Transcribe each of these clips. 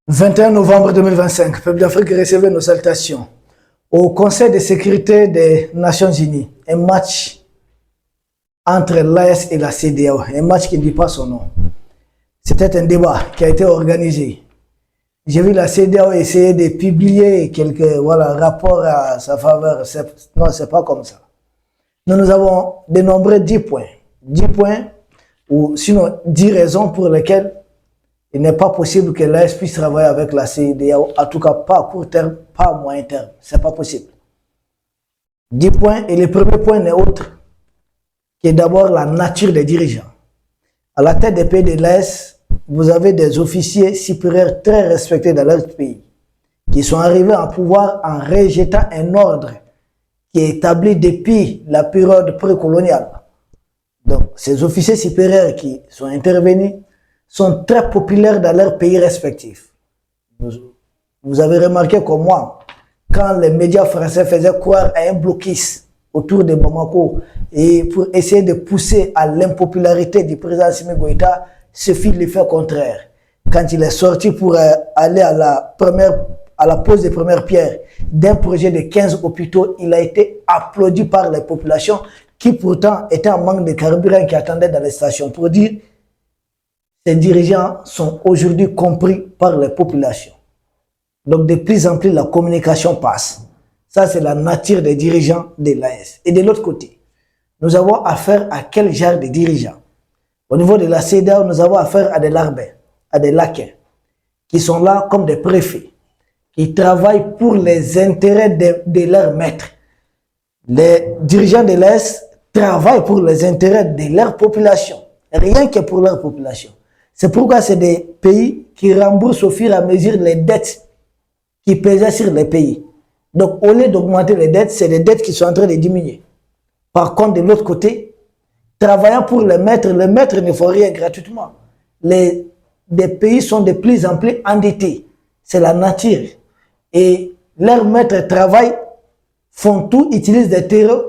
21 novembre 2025, peuple d'Afrique, recevez nos salutations. Au Conseil de sécurité des Nations Unies, un match entre l'AES et la CEDEAO, un match qui ne dit pas son nom. C'était un débat qui a été organisé. J'ai vu la CEDEAO essayer de publier quelques rapports à sa faveur. Non, ce n'est pas comme ça. Nous avons dénombré 10 points. 10 points, ou sinon 10 raisons pour lesquelles il n'est pas possible que l'AES puisse travailler avec la CEDEAO, en tout cas pas à court terme, pas à moyen terme. Ce n'est pas possible. 10 points, et le premier point n'est autre que d'abord la nature des dirigeants. À la tête des pays de l'AES, vous avez des officiers supérieurs très respectés dans leur pays, qui sont arrivés en pouvoir en rejetant un ordre qui est établi depuis la période précoloniale. Donc, ces officiers supérieurs qui sont intervenus sont très populaires dans leurs pays respectifs. Vous avez remarqué comme moi, quand les médias français faisaient croire à un blocus autour de Bamako et pour essayer de pousser à l'impopularité du président Assimi Goïta, ce fut l'effet contraire. Quand il est sorti pour aller à la pose des premières pierres d'un projet de 15 hôpitaux, il a été applaudi par les populations qui pourtant étaient en manque de carburant qui attendaient dans les stations. Pour dire, ces dirigeants sont aujourd'hui compris par les populations. Donc de plus en plus, la communication passe. Ça, c'est la nature des dirigeants de l'AES. Et de l'autre côté, nous avons affaire à quel genre de dirigeants? Au niveau de la CEDEAO, nous avons affaire à des larbins, à des laquais, qui sont là comme des préfets, qui travaillent pour les intérêts de leurs maîtres. Les dirigeants de l'AES travaillent pour les intérêts de leur population, rien que pour leur population. C'est pourquoi c'est des pays qui remboursent au fur et à mesure les dettes qui pesaient sur les pays. Donc, au lieu d'augmenter les dettes, c'est des dettes qui sont en train de diminuer. Par contre, de l'autre côté, travaillant pour les maîtres ne font rien gratuitement. Les pays sont de plus en plus endettés. C'est la nature. Et leurs maîtres travaillent, font tout, utilisent des terrains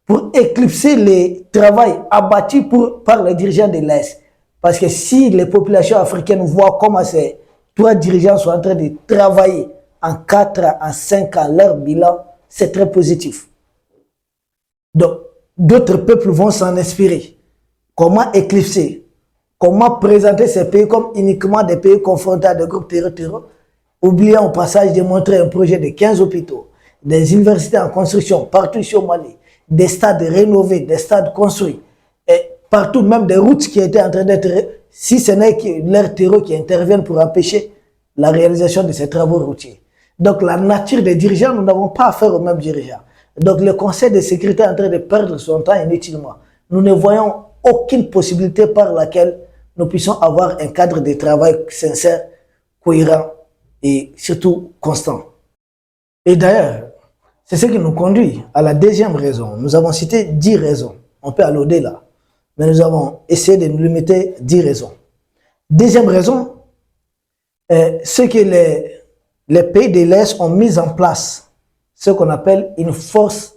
pour éclipser les travaux abattus par les dirigeants de l'Est. Parce que si les populations africaines voient comment ces trois dirigeants sont en train de travailler en 4 ans, en 5 ans, leur bilan, c'est très positif. Donc, d'autres peuples vont s'en inspirer. Comment éclipser? Comment présenter ces pays comme uniquement des pays confrontés à des groupes terroristes, oubliant au passage de montrer un projet de 15 hôpitaux, des universités en construction partout ici au Mali, des stades rénovés, des stades construits, et partout même des routes qui étaient en train d'être, si ce n'est que leurs terreaux qui interviennent pour empêcher la réalisation de ces travaux routiers. Donc la nature des dirigeants, nous n'avons pas affaire aux mêmes dirigeants. Donc le Conseil de sécurité est en train de perdre son temps inutilement. Nous ne voyons aucune possibilité par laquelle nous puissions avoir un cadre de travail sincère, cohérent et surtout constant. Et d'ailleurs, c'est ce qui nous conduit à la deuxième raison. Nous avons cité 10 raisons. On peut aller au-delà. Mais nous avons essayé de nous limiter 10 raisons. Deuxième raison, c'est que les pays de l'Est ont mis en place ce qu'on appelle une force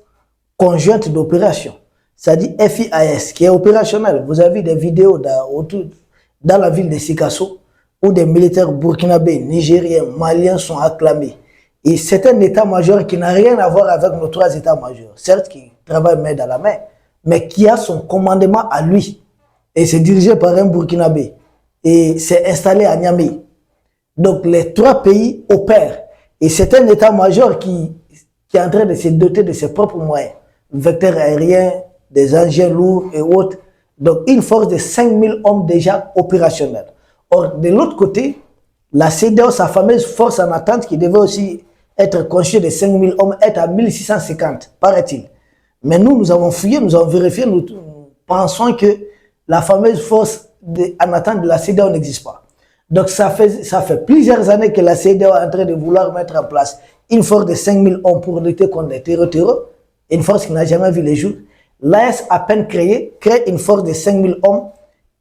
conjointe d'opération, c'est-à-dire FIAS, qui est opérationnelle. Vous avez des vidéos dans la ville de Sikasso où des militaires burkinabés, nigériens, maliens sont acclamés. Et c'est un état-major qui n'a rien à voir avec nos 3 états-majors, certes qui travaillent main dans la main, mais qui a son commandement à lui. Et c'est dirigé par un burkinabé. Et c'est installé à Niamey. Donc les 3 pays opèrent. Et c'est un état-major qui est en train de se doter de ses propres moyens. Vecteurs aériens, des engins lourds et autres. Donc une force de 5000 hommes déjà opérationnels. Or, de l'autre côté, la CEDEAO, sa fameuse force en attente qui devait aussi être constituée de 5000 hommes, est à 1650, paraît-il. Mais nous avons fouillé, nous avons vérifié, nous pensons que la fameuse force en attente de la CEDEAO n'existe pas. Donc ça fait plusieurs années que la CEDEAO est en train de vouloir mettre en place une force de 5000 hommes pour lutter contre les terroristes, une force qui n'a jamais vu les jours. L'AES, à peine créée, crée une force de 5000 hommes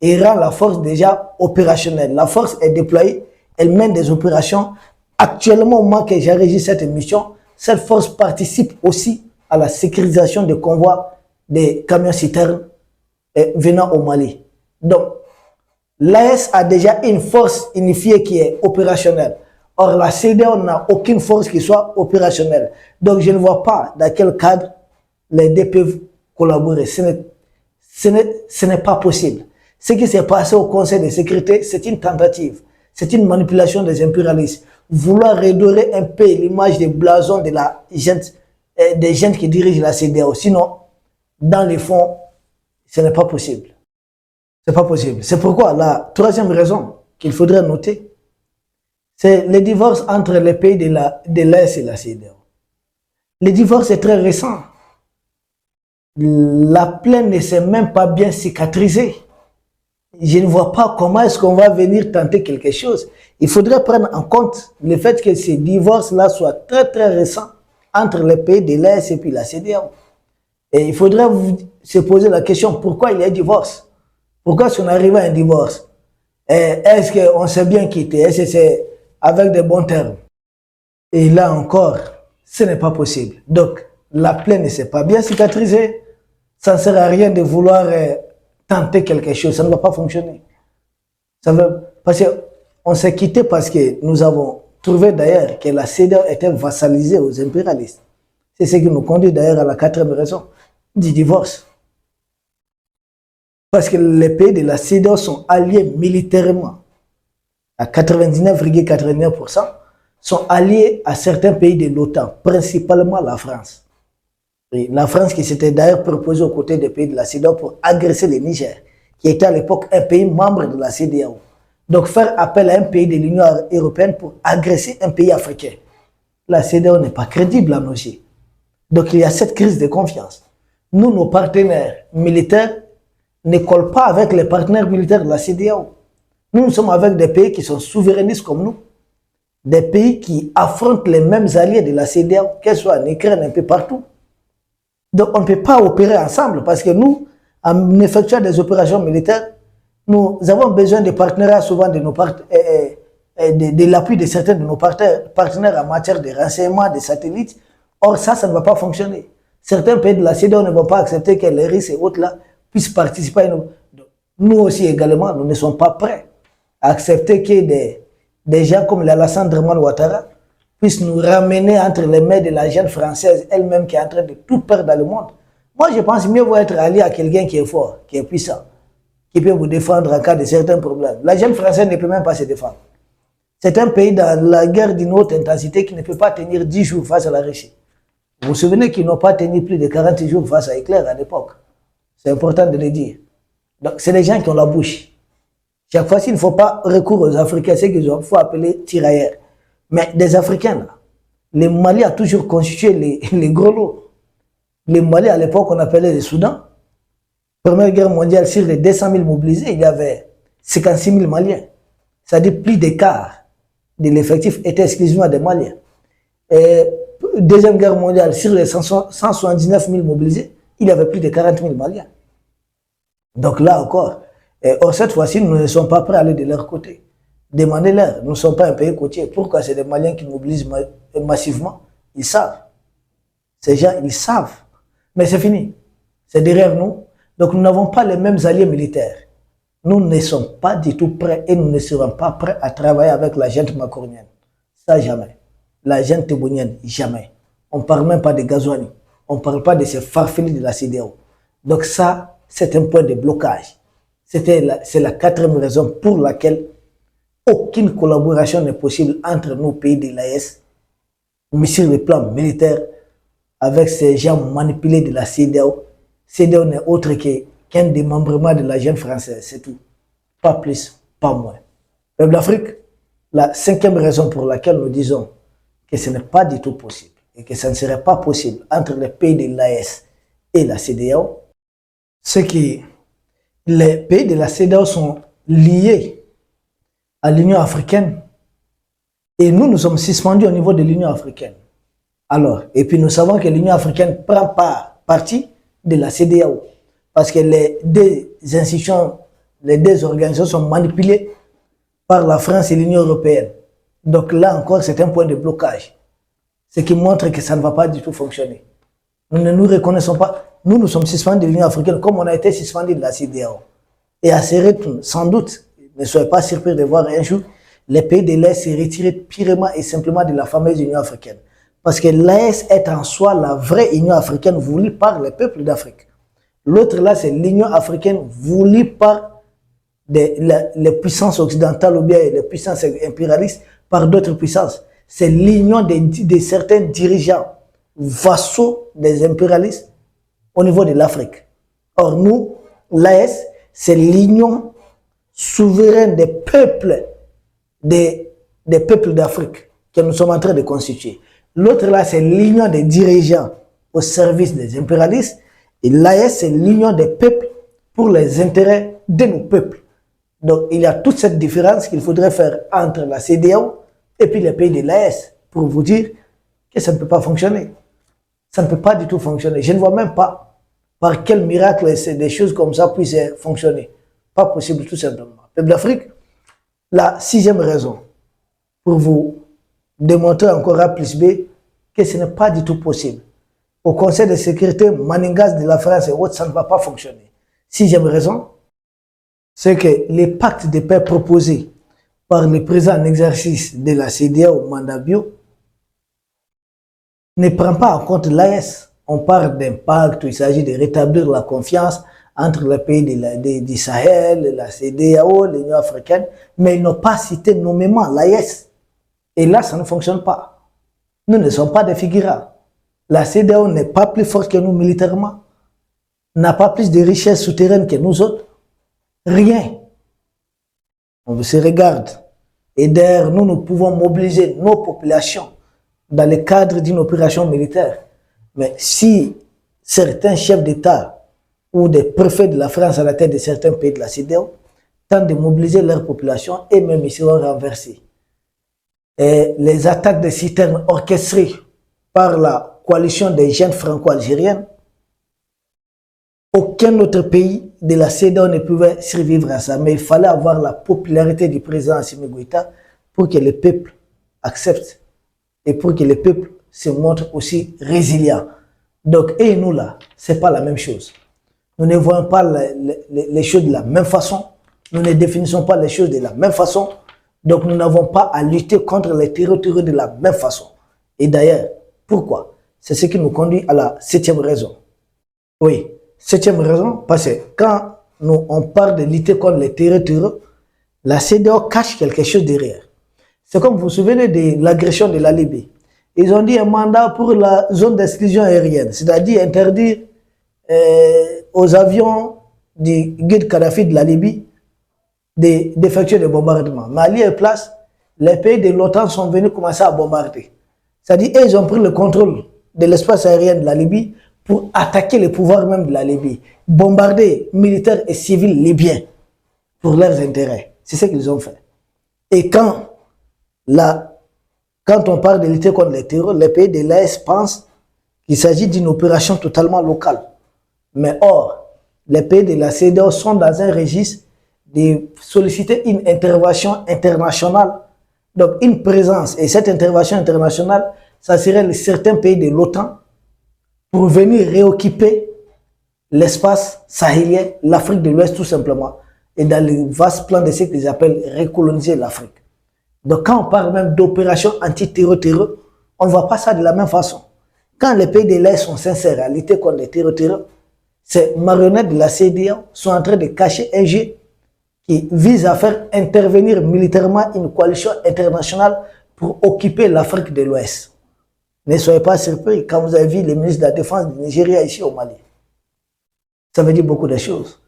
et rend la force déjà opérationnelle. La force est déployée, elle mène des opérations. Actuellement, au moment que j'enregistre cette émission, cette force participe aussi à la sécurisation des convois des camions-citernes venant au Mali. Donc, l'AES a déjà une force unifiée qui est opérationnelle. Or, la CEDEAO n'a aucune force qui soit opérationnelle. Donc, je ne vois pas dans quel cadre les deux peuvent collaborer. Ce n'est pas possible. Ce qui s'est passé au Conseil de sécurité, c'est une tentative. C'est une manipulation des impérialistes. Vouloir redorer un peu l'image des blasons de des gens qui dirigent la CEDEAO. Sinon, dans les fonds, ce n'est pas possible. C'est pas possible. C'est pourquoi la troisième raison qu'il faudrait noter, c'est le divorce entre les pays de l'Est et la CEDEAO. Le divorce est très récent. La plaie ne s'est même pas bien cicatrisée. Je ne vois pas comment est-ce qu'on va venir tenter quelque chose. Il faudrait prendre en compte le fait que ces divorces-là soient très très récents entre les pays de l'Est et puis la CEDEAO. Et il faudrait se poser la question, pourquoi il y a un divorce? Pourquoi est-ce qu'on arrive à un divorce? Est-ce qu'on s'est bien quitté? Est-ce que c'est avec de bons termes? Et là encore, ce n'est pas possible. Donc, la plaie ne s'est pas bien cicatrisée. Ça ne sert à rien de vouloir tenter quelque chose. Ça ne va pas fonctionner. Parce qu'on s'est quitté parce que nous avons trouvé d'ailleurs que la CEDEAO était vassalisée aux impérialistes. C'est ce qui nous conduit d'ailleurs à la quatrième raison du divorce. Parce que les pays de la CEDEAO sont alliés militairement. À 99,99% sont alliés à certains pays de l'OTAN, principalement la France. Et la France qui s'était d'ailleurs proposée aux côtés des pays de la CEDEAO pour agresser le Niger, qui était à l'époque un pays membre de la CEDEAO. Donc faire appel à un pays de l'Union européenne pour agresser un pays africain. La CEDEAO n'est pas crédible à nos yeux. Donc il y a cette crise de confiance. Nous, nos partenaires militaires ne collent pas avec les partenaires militaires de la CEDEAO. Nous sommes avec des pays qui sont souverainistes comme nous. Des pays qui affrontent les mêmes alliés de la CEDEAO, qu'elles soient en Ukraine, un peu partout. Donc on ne peut pas opérer ensemble parce que nous, en effectuant des opérations militaires, nous avons besoin de partenariats souvent de l'appui de certains de nos partenaires en matière de renseignement, de satellites. Or ça ne va pas fonctionner. Certains pays de la CEDEAO ne vont pas accepter que les Russes et autres là puissent participer à nous aussi également, nous ne sommes pas prêts à accepter que des gens comme l'Alassane Draman Ouattara puissent nous ramener entre les mains de la jeune française elle-même qui est en train de tout perdre dans le monde. Moi, je pense mieux vous être allié à quelqu'un qui est fort, qui est puissant, qui peut vous défendre en cas de certains problèmes. La jeune française ne peut même pas se défendre. C'est un pays dans la guerre d'une haute intensité qui ne peut pas tenir 10 jours face à la Russie. Vous vous souvenez qu'ils n'ont pas tenu plus de 40 jours face à Hitler à l'époque. C'est important de le dire. Donc, c'est les gens qui ont la bouche. Chaque fois, il ne faut pas recourir aux Africains, c'est qu'il faut appeler tirailleurs. Mais des Africains, là, les Mali a toujours constitué les gros lots. Les Mali, à l'époque, on appelait les Soudan. Première guerre mondiale, sur les 200 000 mobilisés, il y avait 56 000 Maliens. C'est-à-dire plus des quarts de l'effectif était exclusivement des Maliens. Et Deuxième guerre mondiale, sur les 179 000 mobilisés, il y avait plus de 40 000 Maliens. Donc là encore, or cette fois-ci, nous ne sommes pas prêts à aller de leur côté. Demandez-leur, nous ne sommes pas un pays côtier. Pourquoi c'est des Maliens qui mobilisent massivement? Ils savent. Ces gens, ils savent. Mais c'est fini. C'est derrière nous. Donc nous n'avons pas les mêmes alliés militaires. Nous ne sommes pas du tout prêts et nous ne serons pas prêts à travailler avec la junte macronienne. Ça, jamais. La junte tébonienne, jamais. On ne parle même pas de Gazouani. On ne parle pas de ces farfelus de la CEDEAO. Donc ça, c'est un point de blocage. C'est la quatrième raison pour laquelle aucune collaboration n'est possible entre nos pays de l'AES, mais sur le plan militaire, avec ces gens manipulés de la CEDEAO. CEDEAO n'est autre qu'un démembrement de la jeune française, c'est tout. Pas plus, pas moins. Peuple d'Afrique, la cinquième raison pour laquelle nous disons que ce n'est pas du tout possible et que ça ne serait pas possible entre les pays de l'AES et la CEDEAO, c'est que les pays de la CEDEAO sont liés à l'Union africaine et nous sommes suspendus au niveau de l'Union africaine. Alors, et puis nous savons que l'Union africaine prend partie de la CEDEAO parce que les deux institutions, les deux organisations sont manipulées par la France et l'Union européenne. Donc là encore, c'est un point de blocage. Ce qui montre que ça ne va pas du tout fonctionner. Nous ne nous reconnaissons pas. Nous sommes suspendus de l'Union africaine comme on a été suspendus de la CEDEAO. Et à ce rythme, sans doute, ne soyez pas surpris de voir un jour les pays de l'Est s'est retiré purement et simplement de la fameuse Union africaine. Parce que l'AES est en soi la vraie Union africaine voulue par les peuples d'Afrique. L'autre là, c'est l'Union africaine voulue par les puissances occidentales ou bien les puissances impérialistes par d'autres puissances. C'est l'union de certains dirigeants vassaux des impérialistes au niveau de l'Afrique. Or, nous, l'AES, c'est l'union souveraine des peuples d'Afrique que nous sommes en train de constituer. L'autre là, c'est l'union des dirigeants au service des impérialistes. Et l'AES, c'est l'union des peuples pour les intérêts de nos peuples. Donc, il y a toute cette différence qu'il faudrait faire entre la CEDEAO et puis les pays de l'AES pour vous dire que ça ne peut pas fonctionner. Ça ne peut pas du tout fonctionner. Je ne vois même pas par quel miracle des choses comme ça puissent fonctionner. Pas possible, tout simplement. Peuple d'Afrique, la sixième raison pour vous démontrer encore A plus B que ce n'est pas du tout possible. Au Conseil de sécurité, Maningas de la France et autres, ça ne va pas fonctionner. Sixième raison, c'est que les pactes de paix proposés par le président en exercice de la CEDEAO, Manda Bio, ne prend pas en compte l'AES. On parle d'un pacte où il s'agit de rétablir la confiance entre les pays du Sahel, la CEDEAO, l'Union africaine, mais ils n'ont pas cité nommément l'AES. Et là, ça ne fonctionne pas. Nous ne sommes pas des figurants. La CEDEAO n'est pas plus forte que nous militairement, n'a pas plus de richesses souterraines que nous autres. Rien. On se regarde. Et d'ailleurs, nous pouvons mobiliser nos populations dans le cadre d'une opération militaire. Mais si certains chefs d'État ou des préfets de la France à la tête de certains pays de la CEDEAO tentent de mobiliser leur population et même ils seront renversés. Et les attaques de citernes orchestrées par la coalition des jeunes franco-algériennes, aucun autre pays de la CEDEAO ne pouvait survivre à ça. Mais il fallait avoir la popularité du président Assimi Goïta pour que le peuple accepte et pour que le peuple se montre aussi résilient. Donc, et nous là, ce n'est pas la même chose. Nous ne voyons pas les choses de la même façon. Nous ne définissons pas les choses de la même façon. Donc, nous n'avons pas à lutter contre les terroristes de la même façon. Et d'ailleurs, pourquoi? C'est ce qui nous conduit à la septième raison. Oui, septième raison, parce que quand on parle de lutter contre les terroristes, la CEDEAO cache quelque chose derrière. C'est comme vous vous souvenez de l'agression de la Libye. Ils ont dit un mandat pour la zone d'exclusion aérienne, c'est-à-dire interdire aux avions du guide Kadhafi de la Libye d'effectuer des bombardements. Mali et place, les pays de l'OTAN sont venus commencer à bombarder. C'est-à-dire ils ont pris le contrôle de l'espace aérien de la Libye pour attaquer le pouvoir même de la Libye, bombarder militaires et civils libyens pour leurs intérêts. C'est ce qu'ils ont fait. Et quand on parle de lutter contre les terroristes, les pays de l'AES pensent qu'il s'agit d'une opération totalement locale. Mais or, les pays de la CEDEAO sont dans un registre de solliciter une intervention internationale, donc une présence. Et cette intervention internationale, ça serait certains pays de l'OTAN pour venir réoccuper l'espace sahélien, l'Afrique de l'Ouest tout simplement, et dans le vaste plan de ce qu'ils appellent recoloniser l'Afrique. Donc quand on parle même d'opération anti-terror, on ne voit pas ça de la même façon. Quand les pays de l'Est sont sincères à lutter contre les terror, ces marionnettes de la CEDEAO sont en train de cacher un jeu qui vise à faire intervenir militairement une coalition internationale pour occuper l'Afrique de l'Ouest. Ne soyez pas surpris quand vous avez vu le ministre de la Défense du Nigeria ici au Mali. Ça veut dire beaucoup de choses.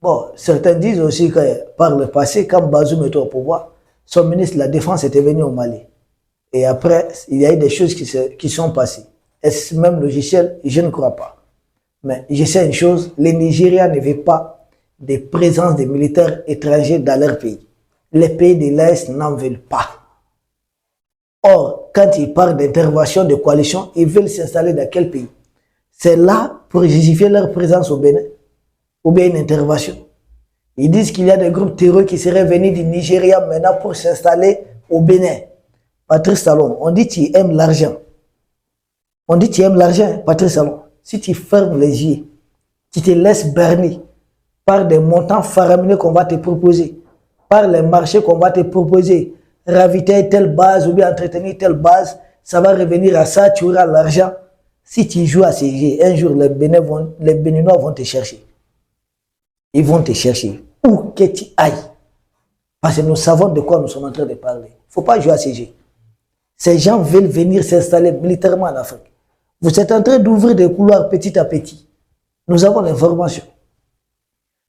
Bon, certains disent aussi que par le passé, quand Bazoum était au pouvoir, son ministre de la Défense était venu au Mali. Et après, il y a eu des choses qui sont passées. Est-ce même logiciel? Je ne crois pas. Mais je sais une chose, les Nigériens ne veulent pas de présence des militaires étrangers dans leur pays. Les pays de l'Est n'en veulent pas. Or, quand ils parlent d'intervention de coalition, ils veulent s'installer dans quel pays? C'est là pour justifier leur présence au Bénin, ou bien une intervention. Ils disent qu'il y a des groupes terroristes qui seraient venus du Nigeria maintenant pour s'installer au Bénin. Patrice Talon, on dit que tu aimes l'argent. On dit que tu aimes l'argent, Patrice Talon. Si tu fermes les yeux, tu te laisses berner par des montants faramineux qu'on va te proposer, par les marchés qu'on va te proposer, ravitailler telle base ou bien entretenir telle base, ça va revenir à ça, tu auras l'argent. Si tu joues à ces jeux, un jour les Béninois vont te chercher. Ils vont te chercher. Où que tu ailles. Parce que nous savons de quoi nous sommes en train de parler. Il ne faut pas jouer à ces jeux. Ces gens veulent venir s'installer militairement en Afrique. Vous êtes en train d'ouvrir des couloirs petit à petit. Nous avons l'information.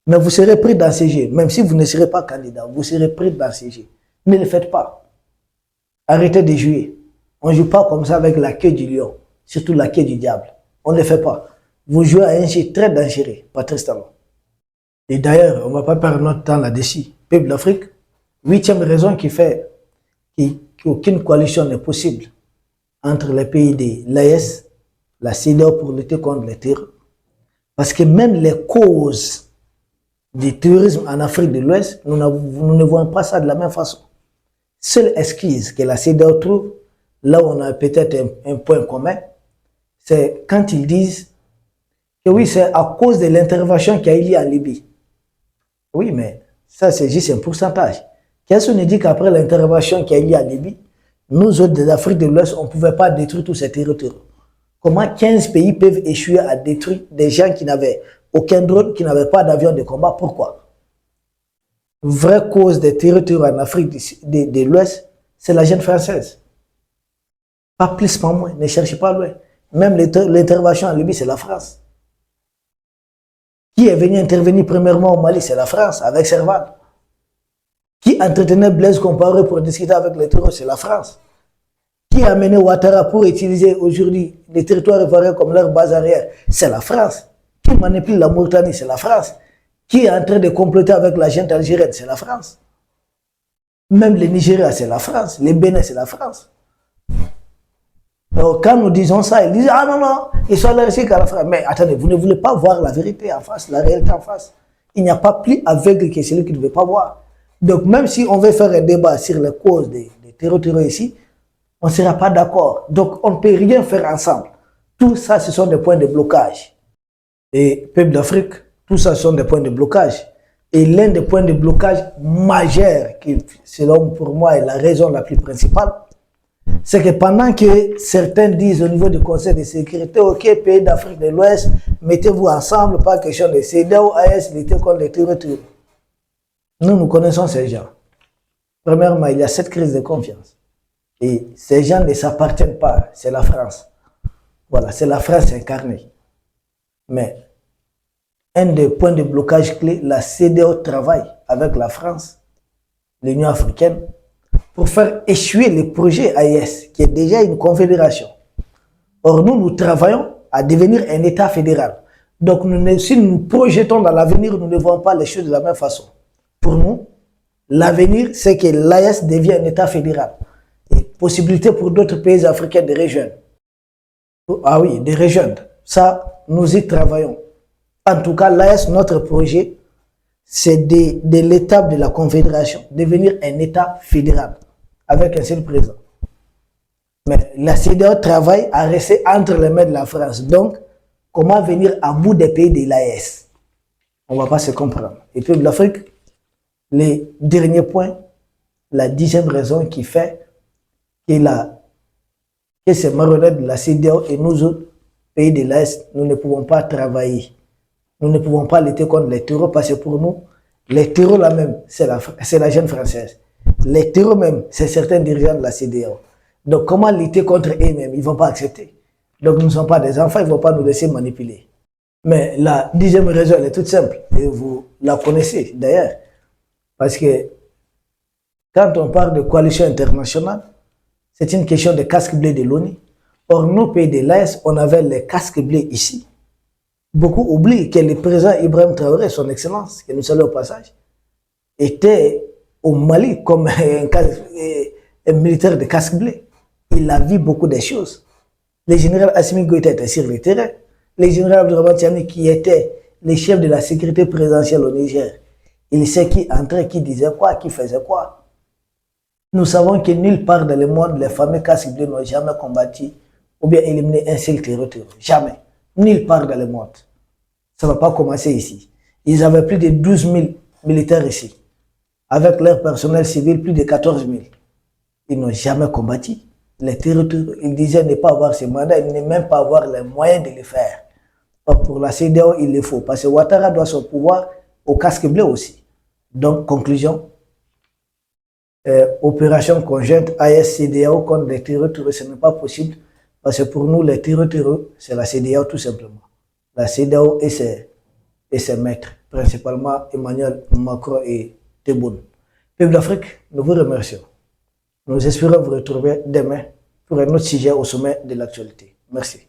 Mais vous serez pris dans ces jeux. Même si vous ne serez pas candidat, vous serez pris dans ces jeux. Ne le faites pas. Arrêtez de jouer. On ne joue pas comme ça avec la queue du lion. Surtout la queue du diable. On ne le fait pas. Vous jouez à un jeu très dangereux, Patrice Talon. Et d'ailleurs, on ne va pas perdre notre temps là-dessus. Peuple d'Afrique, 8e raison qui fait qu'aucune coalition n'est possible entre les pays de l'AES, la CEDEAO pour lutter contre les terroristes. Parce que même les causes du terrorisme en Afrique de l'Ouest, nous ne voyons pas ça de la même façon. Seule excuse que la CEDEAO trouve, là où on a peut-être un point commun, c'est quand ils disent que oui, c'est à cause de l'intervention qu'il y a eu en Libye. Oui, mais ça, c'est juste un pourcentage. Qu'est-ce qu'on dit qu'après l'intervention qu'il y a eu en Libye, nous autres des Afriques de l'Ouest, on ne pouvait pas détruire tous ces territoires. Comment 15 pays peuvent échouer à détruire des gens qui n'avaient aucun drone, qui n'avaient pas d'avion de combat? Pourquoi? Vraie cause des territoires en Afrique de l'Ouest, c'est la jeune française. Pas plus, pas moins. Ne cherchez pas loin. Même l'intervention en Libye, c'est la France. Qui est venu intervenir premièrement au Mali? C'est la France, avec Serval. Qui entretenait Blaise Compaoré pour discuter avec les terroristes? C'est la France. Qui a amené Ouattara pour utiliser aujourd'hui les territoires ivoiriens comme leur base arrière? C'est la France. Qui manipule la Mauritanie? C'est la France. Qui est en train de comploter avec la junte algérienne? C'est la France. Même les Nigériens, c'est la France. Les Bénin, c'est la France. Donc, quand nous disons ça, ils disent « Ah non, non, ils sont allergiques à la France. » Mais attendez, vous ne voulez pas voir la vérité en face, la réalité en face. Il n'y a pas plus aveugle que celui qui ne veut pas voir. Donc, même si on veut faire un débat sur les causes des territoires ici, on ne sera pas d'accord. Donc, on ne peut rien faire ensemble. Tout ça, ce sont des points de blocage. Et peuple d'Afrique, tout ça, ce sont des points de blocage. Et l'un des points de blocage majeurs, qui, selon pour moi, est la raison la plus principale, c'est que pendant que certains disent au niveau du Conseil de sécurité, ok, pays d'Afrique de l'Ouest, mettez-vous ensemble, pas question de CEDEAO, AES, lutter contre les territoires. Nous connaissons ces gens. Premièrement, il y a cette crise de confiance. Et ces gens ne s'appartiennent pas, c'est la France. Voilà, c'est la France incarnée. Mais un des points de blocage clés, la CEDEAO travaille avec la France, l'Union africaine, pour faire échouer le projet AES, qui est déjà une confédération. Or, nous travaillons à devenir un État fédéral. Donc, si nous nous projetons dans l'avenir, nous ne voyons pas les choses de la même façon. Pour nous, l'avenir, c'est que l'AES devienne un État fédéral. Et possibilité pour d'autres pays africains de rejoindre. Ah oui, de rejoindre. Ça, nous y travaillons. En tout cas, l'AES, notre projet, c'est de l'étape de la confédération, devenir un État fédéral, avec un seul président. Mais la CEDEAO travaille à rester entre les mains de la France. Donc, comment venir à bout des pays de l'AES? On ne va pas se comprendre. Et puis, l'Afrique, le dernier point, la 10e raison qui fait que ces marionnettes de la CEDEAO et nous autres pays de l'AES, nous ne pouvons pas travailler. Nous ne pouvons pas lutter contre les terroristes parce que pour nous, les terroristes là-même, c'est la jeune française. Les terroristes même, c'est certains dirigeants de la CEDEAO. Donc comment lutter contre eux-mêmes? Ils ne vont pas accepter. Donc nous ne sommes pas des enfants, ils ne vont pas nous laisser manipuler. Mais la 10e raison, elle est toute simple. Et vous la connaissez d'ailleurs. Parce que quand on parle de coalition internationale, c'est une question de casque bleu de l'ONU. Or, nos pays de l'AES, on avait les casques bleus ici. Beaucoup oublient que le président Ibrahim Traoré, son excellence, que nous saluons au passage, était au Mali comme un militaire de casque bleu. Il a vu beaucoup de choses. Le général Assimi Goïta était sur le terrain. Le général Abdourahmane Tiani, qui était le chef de la sécurité présidentielle au Niger, il sait qui entrait, qui disait quoi, qui faisait quoi. Nous savons que nulle part dans le monde, les fameux casques bleus n'ont jamais combattu ou bien éliminé un seul territoire. Jamais. Nulle part dans le monde. Ça ne va pas commencer ici. Ils avaient plus de 12 000 militaires ici. avec leur personnel civil, plus de 14 000. Ils n'ont jamais combattu. Les territoires, ils disaient ne pas avoir ces mandats, ils ne même pas avoir les moyens de le faire. Pour la CEDEAO, il le faut, parce que Ouattara doit son pouvoir au casque bleu aussi. Donc, conclusion, opération conjointe AES-CEDEAO contre les territoires, ce n'est pas possible, parce que pour nous, les territoires, c'est la CEDEAO tout simplement. La CEDEAO et ses maîtres, principalement Emmanuel Macron et Tebboune. Peuple d'Afrique, nous vous remercions. Nous espérons vous retrouver demain pour un autre sujet au sommet de l'actualité. Merci.